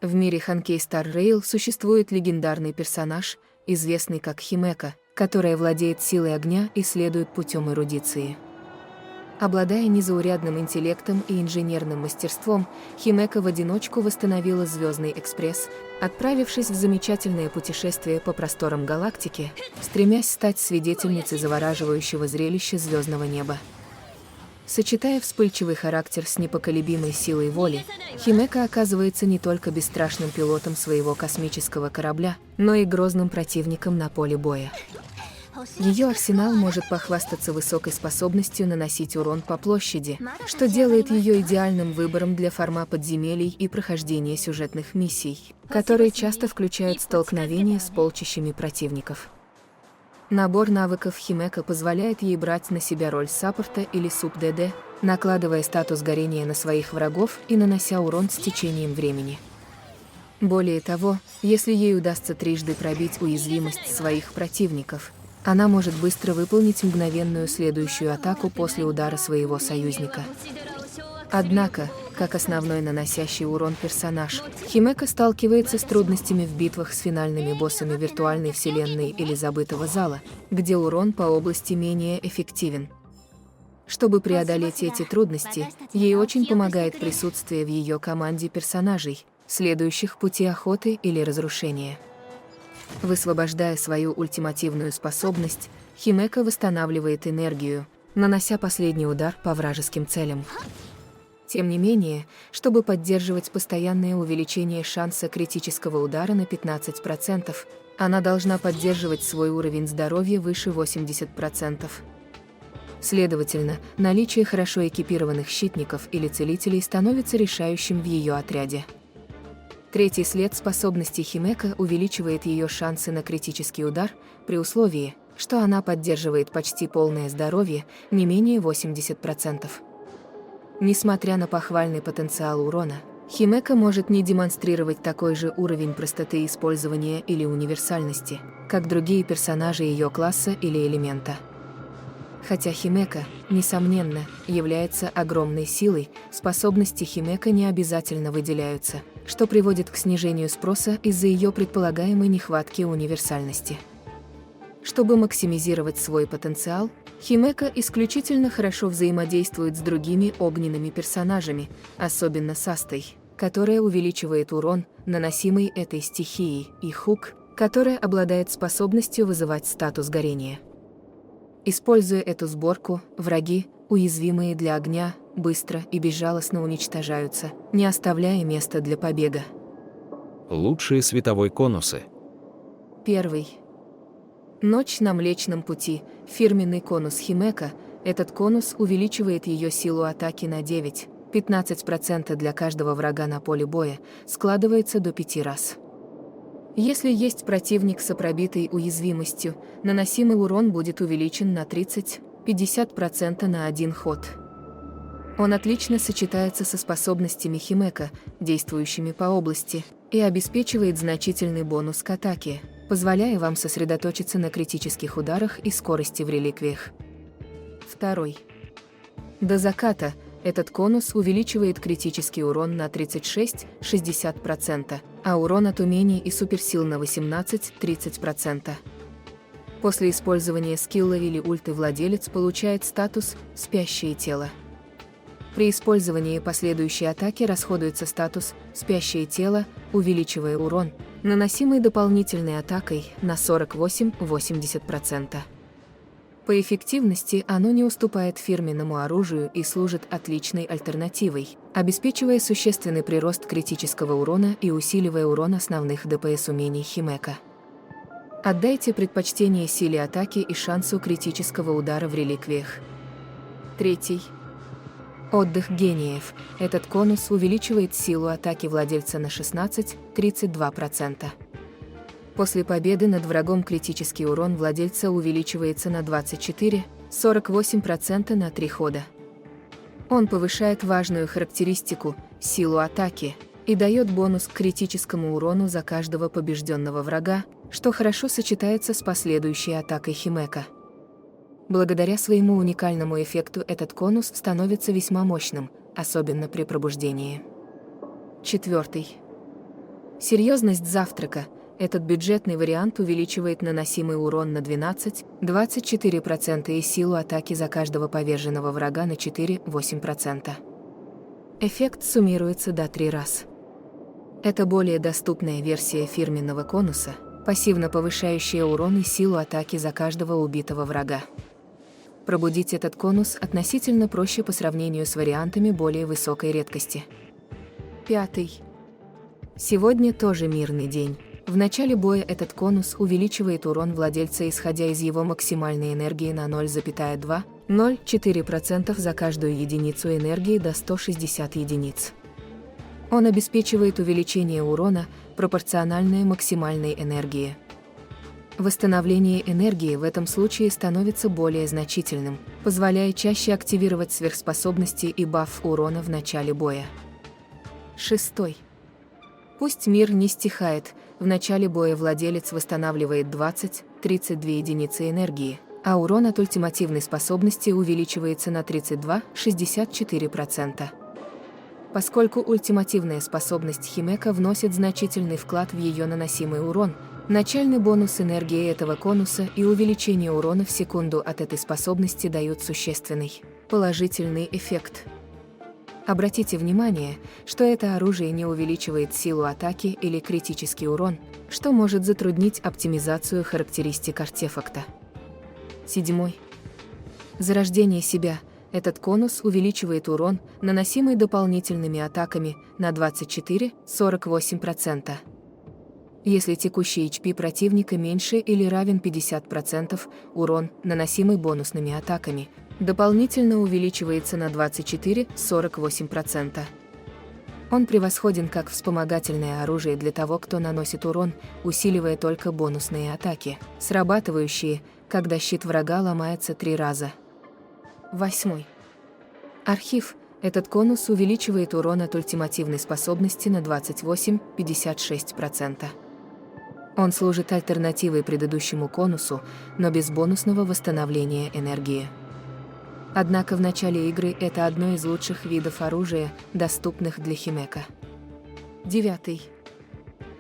В мире Ханкей Стар Рейл существует легендарный персонаж, известный как Химека, которая владеет силой огня и следует путем эрудиции. Обладая незаурядным интеллектом и инженерным мастерством, Химека в одиночку восстановила Звездный экспресс, отправившись в замечательное путешествие по просторам галактики, стремясь стать свидетельницей завораживающего зрелища звездного неба. Сочетая вспыльчивый характер с непоколебимой силой воли, Химека оказывается не только бесстрашным пилотом своего космического корабля, но и грозным противником на поле боя. Ее арсенал может похвастаться высокой способностью наносить урон по площади, что делает ее идеальным выбором для форма подземелий и прохождения сюжетных миссий, которые часто включают столкновения с полчищами противников. Набор навыков Химека позволяет ей брать на себя роль саппорта или суп-ДД, накладывая статус горения на своих врагов и нанося урон с течением времени. Более того, если ей удастся трижды пробить уязвимость своих противников, она может быстро выполнить мгновенную следующую атаку после удара своего союзника. Однако, как основной наносящий урон персонаж, Химека сталкивается с трудностями в битвах с финальными боссами виртуальной вселенной или забытого зала, где урон по области менее эффективен. Чтобы преодолеть эти трудности, ей очень помогает присутствие в ее команде персонажей, следующих пути охоты или разрушения. Высвобождая свою ультимативную способность, Химека восстанавливает энергию, нанося последний удар по вражеским целям. Тем не менее, чтобы поддерживать постоянное увеличение шанса критического удара на 15%, она должна поддерживать свой уровень здоровья выше 80%. Следовательно, наличие хорошо экипированных щитников или целителей становится решающим в ее отряде. Третий след способности Химека увеличивает ее шансы на критический удар при условии, что она поддерживает почти полное здоровье, не менее 80%. Несмотря на похвальный потенциал урона, Химека может не демонстрировать такой же уровень простоты использования или универсальности, как другие персонажи ее класса или элемента. Хотя Химека, несомненно, является огромной силой, способности Химека не обязательно выделяются, что приводит к снижению спроса из-за ее предполагаемой нехватки универсальности. Чтобы максимизировать свой потенциал, Химека исключительно хорошо взаимодействует с другими огненными персонажами, особенно с Астой, которая увеличивает урон, наносимый этой стихией, и Хук, которая обладает способностью вызывать статус горения. Используя эту сборку, враги, уязвимые для огня, быстро и безжалостно уничтожаются, не оставляя места для побега. Лучшие световой конусы. Первый. Ночь на Млечном Пути, фирменный конус Химека. Этот конус увеличивает ее силу атаки на 9–15% для каждого врага на поле боя, складывается до 5 раз. Если есть противник с пробитой уязвимостью, наносимый урон будет увеличен на 30–50% на один ход. Он отлично сочетается со способностями Химека, действующими по области, и обеспечивает значительный бонус к атаке, позволяя вам сосредоточиться на критических ударах и скорости в реликвиях. Второй. До заката этот конус увеличивает критический урон на 36–60%, а урон от умений и суперсил на 18–30%. После использования скилла или ульты владелец получает статус «Спящее тело». При использовании последующей атаки расходуется статус «Спящее тело», увеличивая урон, наносимый дополнительной атакой, на 48–80%. По эффективности оно не уступает фирменному оружию и служит отличной альтернативой, обеспечивая существенный прирост критического урона и усиливая урон основных ДПС-умений Химека. Отдайте предпочтение силе атаки и шансу критического удара в реликвиях. Третий. Отдых гениев. Этот конус увеличивает силу атаки владельца на 16–32%. После победы над врагом критический урон владельца увеличивается на 24–48% на 3 хода. Он повышает важную характеристику – силу атаки, и дает бонус к критическому урону за каждого побежденного врага, что хорошо сочетается с последующей атакой Химека. Благодаря своему уникальному эффекту этот конус становится весьма мощным, особенно при пробуждении. Четвертый. Серьезность завтрака. Этот бюджетный вариант увеличивает наносимый урон на 12-24% и силу атаки за каждого поверженного врага на 4-8%. Эффект суммируется до 3 раз. Это более доступная версия фирменного конуса, пассивно повышающая урон и силу атаки за каждого убитого врага. Пробудить этот конус относительно проще по сравнению с вариантами более высокой редкости. 5. Сегодня тоже мирный день. В начале боя этот конус увеличивает урон владельца, исходя из его максимальной энергии на 0,04% за каждую единицу энергии до 160 единиц. Он обеспечивает увеличение урона, пропорциональное максимальной энергии. Восстановление энергии в этом случае становится более значительным, позволяя чаще активировать сверхспособности и баф урона в начале боя. 6. Пусть мир не стихает, в начале боя владелец восстанавливает 20-32 единицы энергии, а урон от ультимативной способности увеличивается на 32-64%. Поскольку ультимативная способность Химека вносит значительный вклад в ее наносимый урон, начальный бонус энергии этого конуса и увеличение урона в секунду от этой способности дают существенный, положительный эффект. Обратите внимание, что это оружие не увеличивает силу атаки или критический урон, что может затруднить оптимизацию характеристик артефакта. 7. Зарождение себя. Этот конус увеличивает урон, наносимый дополнительными атаками, на 24-48%. Если текущий HP противника меньше или равен 50%, урон, наносимый бонусными атаками, дополнительно увеличивается на 24-48%. Он превосходен как вспомогательное оружие для того, кто наносит урон, усиливая только бонусные атаки, срабатывающие, когда щит врага ломается 3 раза. 8. Архив. Этот конус увеличивает урон от ультимативной способности на 28-56%. Он служит альтернативой предыдущему конусу, но без бонусного восстановления энергии. Однако в начале игры это одно из лучших видов оружия, доступных для Химека. 9.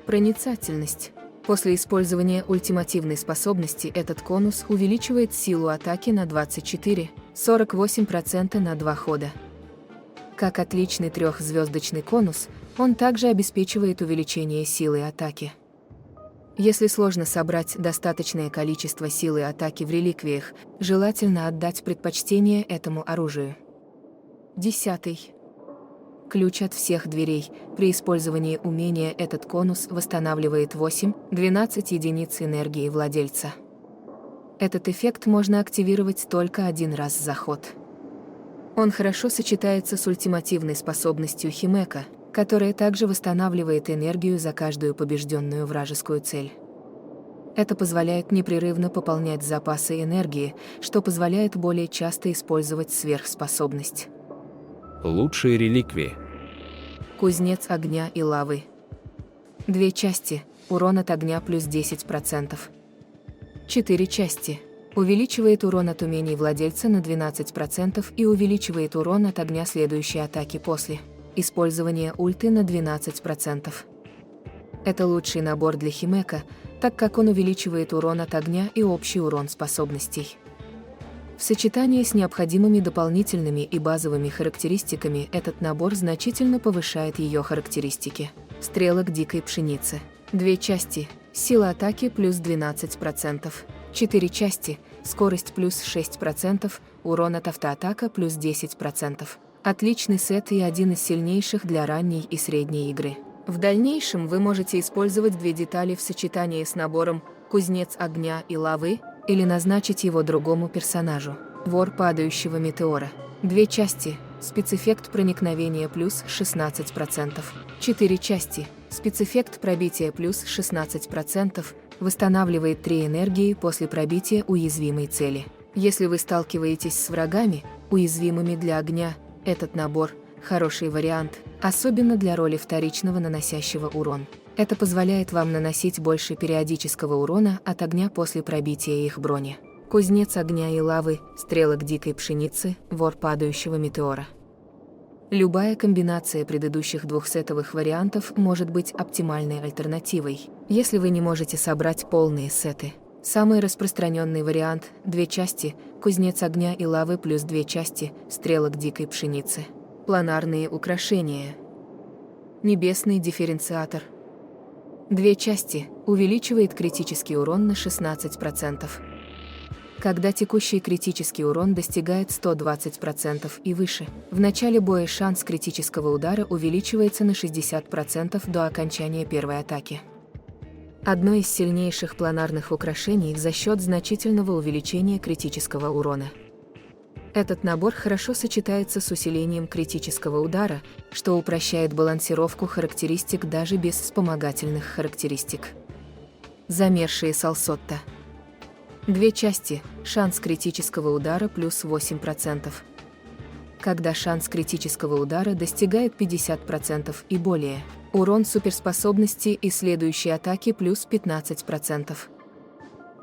Проницательность. После использования ультимативной способности этот конус увеличивает силу атаки на 24-48% на 2 хода. Как отличный 3-звездочный конус, он также обеспечивает увеличение силы атаки. Если сложно собрать достаточное количество силы атаки в реликвиях, желательно отдать предпочтение этому оружию. 10. Ключ от всех дверей. При использовании умения этот конус восстанавливает 8-12 единиц энергии владельца. Этот эффект можно активировать только 1 раз за ход. Он хорошо сочетается с ультимативной способностью Химека, которая также восстанавливает энергию за каждую побежденную вражескую цель. Это позволяет непрерывно пополнять запасы энергии, что позволяет более часто использовать сверхспособность. Лучшие реликвии. Кузнец огня и лавы. 2 части. Урон от огня плюс 10%. 4 части. Увеличивает урон от умений владельца на 12% и увеличивает урон от огня следующей атаки после использования ульты на 12%. Это лучший набор для Химека, так как он увеличивает урон от огня и общий урон способностей. В сочетании с необходимыми дополнительными и базовыми характеристиками этот набор значительно повышает ее характеристики. Стрелок дикой пшеницы. 2 части. Сила атаки плюс 12%. 4 части. Скорость плюс 6%. Урон от автоатака плюс 10%. Отличный сет и один из сильнейших для ранней и средней игры. В дальнейшем вы можете использовать 2 детали в сочетании с набором «Кузнец огня и лавы» или назначить его другому персонажу – «Вор падающего метеора». 2 части. Спецэффект проникновения плюс 16%. 4 части. Спецэффект пробития плюс 16%. Восстанавливает 3 энергии после пробития уязвимой цели. Если вы сталкиваетесь с врагами, уязвимыми для огня, этот набор – хороший вариант, особенно для роли вторичного наносящего урон. Это позволяет вам наносить больше периодического урона от огня после пробития их брони. Кузнец огня и лавы, стрелок дикой пшеницы, вор падающего метеора. Любая комбинация предыдущих двух сетовых вариантов может быть оптимальной альтернативой, если вы не можете собрать полные сеты. Самый распространенный вариант – 2 части «Кузнец огня и лавы» плюс 2 части «Стрелок дикой пшеницы». Планарные украшения. Небесный дифференциатор. 2 части увеличивает критический урон на 16%. Когда текущий критический урон достигает 120% и выше, в начале боя шанс критического удара увеличивается на 60% до окончания первой атаки. Одно из сильнейших планарных украшений за счет значительного увеличения критического урона. Этот набор хорошо сочетается с усилением критического удара, что упрощает балансировку характеристик даже без вспомогательных характеристик. Замершие Салсотто. 2 части, шанс критического удара плюс 8%. Когда шанс критического удара достигает 50% и более, урон суперспособности и следующей атаки плюс 15%.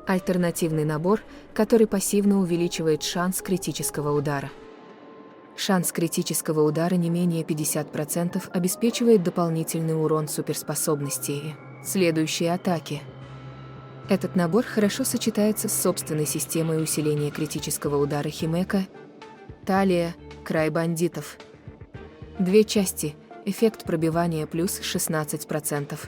Альтернативный набор, который пассивно увеличивает шанс критического удара. Шанс критического удара не менее 50% обеспечивает дополнительный урон суперспособности и следующей атаки. Этот набор хорошо сочетается с собственной системой усиления критического удара Химека. Талия, край бандитов. 2 части, эффект пробивания плюс 16%.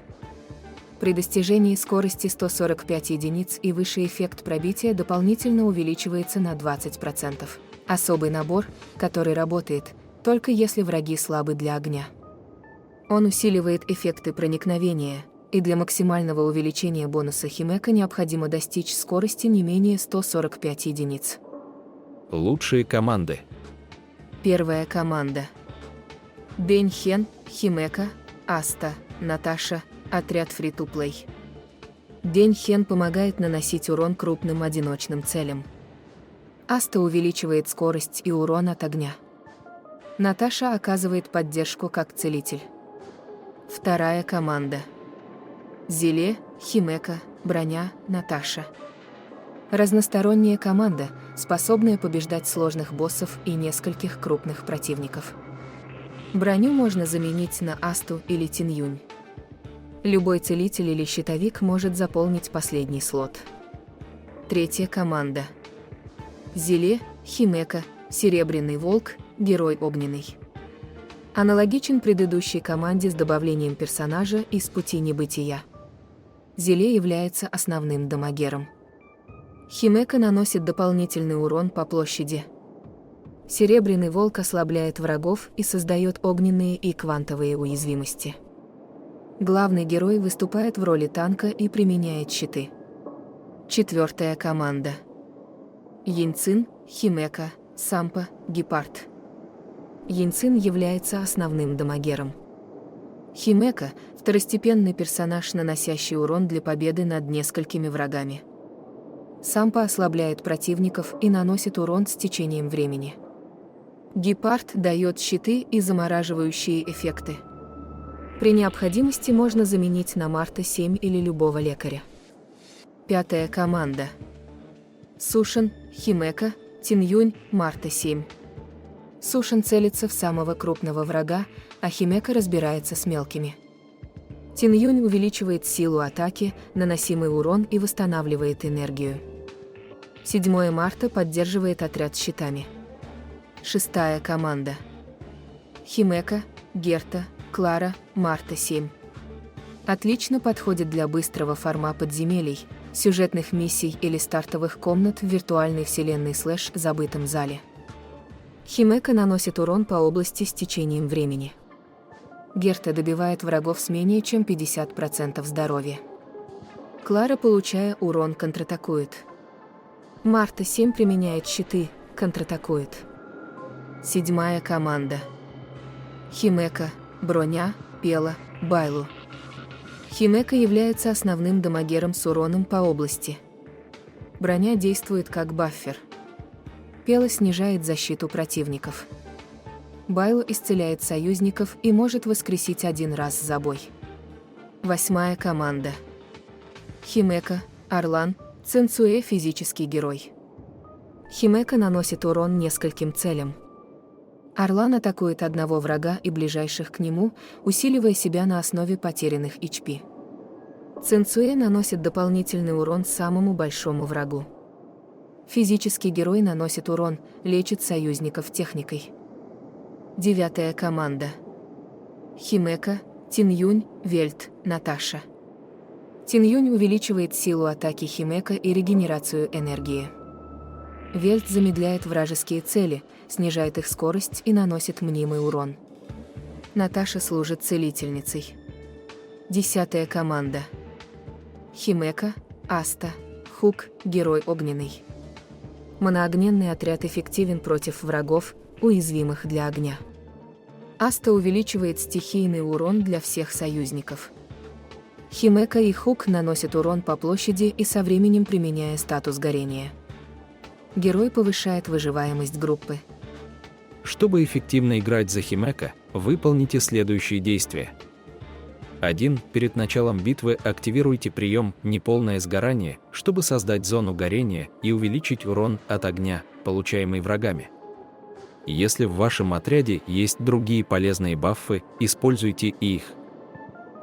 При достижении скорости 145 единиц и выше эффект пробития дополнительно увеличивается на 20%. Особый набор, который работает, только если враги слабы для огня. Он усиливает эффекты проникновения, и для максимального увеличения бонуса Химека необходимо достичь скорости не менее 145 единиц. Лучшие команды. Первая команда. Бенхен, Химека, Аста, Наташа, отряд Free-to-Play. Бенхен помогает наносить урон крупным одиночным целям. Аста увеличивает скорость и урон от огня. Наташа оказывает поддержку как целитель. Вторая команда. Зеле, Химека, броня, Наташа. Разносторонняя команда, способная побеждать сложных боссов и нескольких крупных противников. Броню можно заменить на Асту или Тиньюнь. Любой целитель или щитовик может заполнить последний слот. Третья команда. Зеле, Химека, Серебряный волк, герой огненный. Аналогичен предыдущей команде с добавлением персонажа из Пути небытия. Зеле является основным дамагером. Химека наносит дополнительный урон по площади. Серебряный волк ослабляет врагов и создает огненные и квантовые уязвимости. Главный герой выступает в роли танка и применяет щиты. Четвертая команда. Яньцин, Химека, Сампа, Гепард. Яньцин является основным дамагером. Химека – второстепенный персонаж, наносящий урон для победы над несколькими врагами. Сампа ослабляет противников и наносит урон с течением времени. Гепард дает щиты и замораживающие эффекты. При необходимости можно заменить на Марта 7 или любого лекаря. Пятая команда. Сушен, Химека, Тиньюнь, Марта 7. Сушен целится в самого крупного врага, а Химека разбирается с мелкими. Тиньюнь увеличивает силу атаки, наносимый урон и восстанавливает энергию. 7 марта поддерживает отряд щитами. Шестая команда. Химека, Герта, Клара, Марта 7. Отлично подходит для быстрого фарма подземелий, сюжетных миссий или стартовых комнат в виртуальной вселенной / забытом зале. Химека наносит урон по области с течением времени. Герта добивает врагов с менее чем 50% здоровья. Клара, получая урон, контратакует. Марта 7 применяет щиты, контратакует. 7 команда. Химека, броня, Пела, Байлу. Химека является основным дамагером с уроном по области. Броня действует как баффер. Пела снижает защиту противников. Байло исцеляет союзников и может воскресить 1 раз за бой. 8 команда. Химека, Орлан, Цинцуэ, физический герой. Химека наносит урон нескольким целям. Орлан атакует одного врага и ближайших к нему, усиливая себя на основе потерянных HP. Цинцуэ наносит дополнительный урон самому большому врагу. Физический герой наносит урон, лечит союзников техникой. 9-я команда. Химека, Тиньюнь, Вельт, Наташа. Тиньюнь увеличивает силу атаки Химека и регенерацию энергии. Вельт замедляет вражеские цели, снижает их скорость и наносит мнимый урон. Наташа служит целительницей. 10-я команда. Химека, Аста, Хук, герой огненный. Моноогненный отряд эффективен против врагов, уязвимых для огня. Аста увеличивает стихийный урон для всех союзников. Химека и Хук наносят урон по площади и со временем применяя статус горения. Герой повышает выживаемость группы. Чтобы эффективно играть за Химека, выполните следующие действия. 1. Перед началом битвы активируйте прием «Неполное сгорание», чтобы создать зону горения и увеличить урон от огня, получаемый врагами. Если в вашем отряде есть другие полезные баффы, используйте их.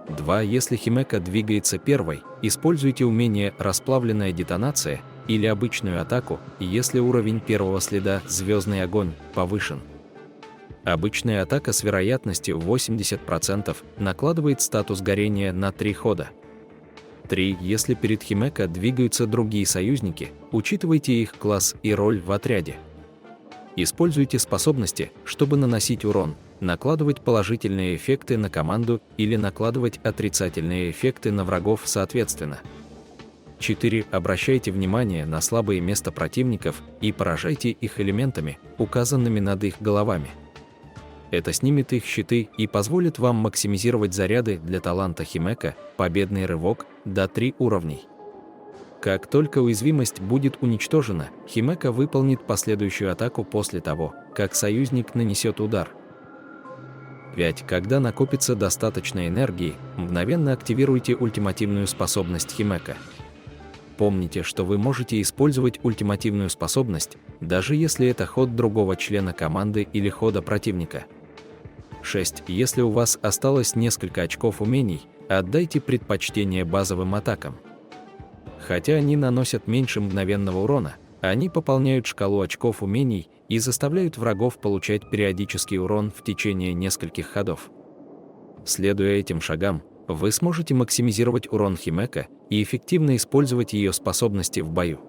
2. Если Химека двигается первой, используйте умение «Расплавленная детонация» или обычную атаку, если уровень первого следа «Звездный огонь» повышен. Обычная атака с вероятностью 80% накладывает статус горения на 3 хода. 3. Если перед Химека двигаются другие союзники, учитывайте их класс и роль в отряде. Используйте способности, чтобы наносить урон, накладывать положительные эффекты на команду или накладывать отрицательные эффекты на врагов соответственно. 4. Обращайте внимание на слабые места противников и поражайте их элементами, указанными над их головами. Это снимет их щиты и позволит вам максимизировать заряды для таланта Химека «Победный рывок» до 3 уровней. Как только уязвимость будет уничтожена, Химека выполнит последующую атаку после того, как союзник нанесет удар. 5. Когда накопится достаточно энергии, мгновенно активируйте ультимативную способность Химека. Помните, что вы можете использовать ультимативную способность, даже если это ход другого члена команды или хода противника. 6. Если у вас осталось несколько очков умений, отдайте предпочтение базовым атакам. Хотя они наносят меньше мгновенного урона, они пополняют шкалу очков умений и заставляют врагов получать периодический урон в течение нескольких ходов. Следуя этим шагам, вы сможете максимизировать урон Химека и эффективно использовать ее способности в бою.